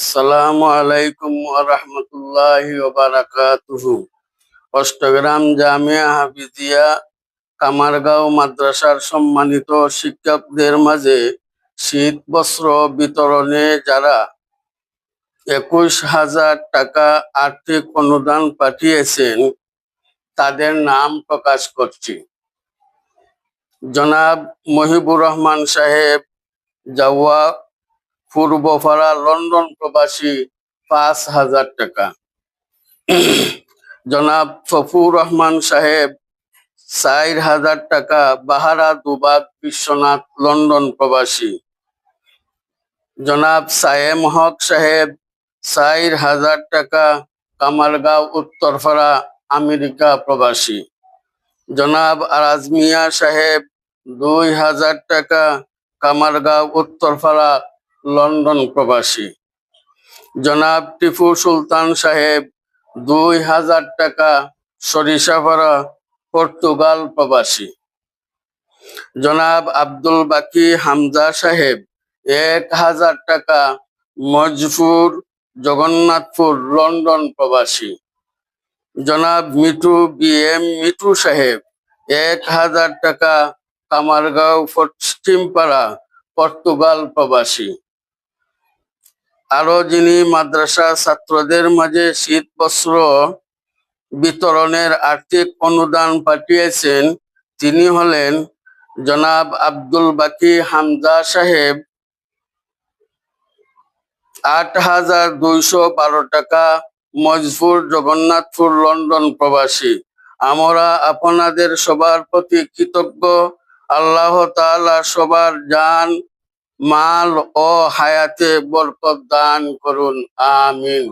আসসালামু আলাইকুম ওয়া রাহমাতুল্লাহি ওয়া বারাকাতুহু। অষ্টগ্রাম জামিয়া হাফিজিয়া কামারগাঁও মাদ্রাসার সম্মানিত শিক্ষকদের মাঝে শীত বস্ত্র বিতরণে যারা 21,000 টাকা আর্থিক অনুদান পাঠিয়েছেন তাদের নাম প্রকাশ করছি। জনাব মহিবুর রহমান সাহেব, জাওয়া, পূর্বপাড়া, লন্ডন প্রবাসী, 5,000 টাকা। জনাব ফফুর রহমান সাহেব, 4,000 টাকা, বাহারা, দুবাগ, বিশ্বনাথ, লন্ডন প্রবাসী। জনাব সায়েম হক সাহেব, 4,000 টাকা, কামারগাঁও, উত্তরপাড়া, আমেরিকা প্রবাসী। জনাব আরাজ মিয়া সাহেব, 2,000 টাকা, কামারগাঁও, উত্তরপাড়া, লন্ডন প্রবাসী। জনাব টিপু সুলতান সাহেব, 2,000 টাকা, সরিষাপাড়া, পর্তুগাল প্রবাসী। জনাব আব্দুল বাকি হামজা সাহেব, 1,000 টাকা, মজফুর, জগন্নাথপুর, লন্ডন প্রবাসী। জনাব মিঠু মিঠু সাহেব, 1,000 টাকা, কামারগাঁও, পশ্চিমপাড়া, পর্তুগাল প্রবাসী। আরো যিনি মাদ্রাসা ছাত্রদের মাঝে শীত বস্ত্র বিতরণের আর্থিক অনুদান পাঠিয়েছেন তিনি হলেন জনাব আব্দুল বাকি হামজা সাহেব, 8,212 টাকা, মজফুর, জগন্নাথপুর, লন্ডন প্রবাসী। আমরা আপনাদের সবার প্রতি কৃতজ্ঞ। আল্লাহ তাআলা সবার জান, মাল ও হায়াতে বরকত দান করুন, আমিন।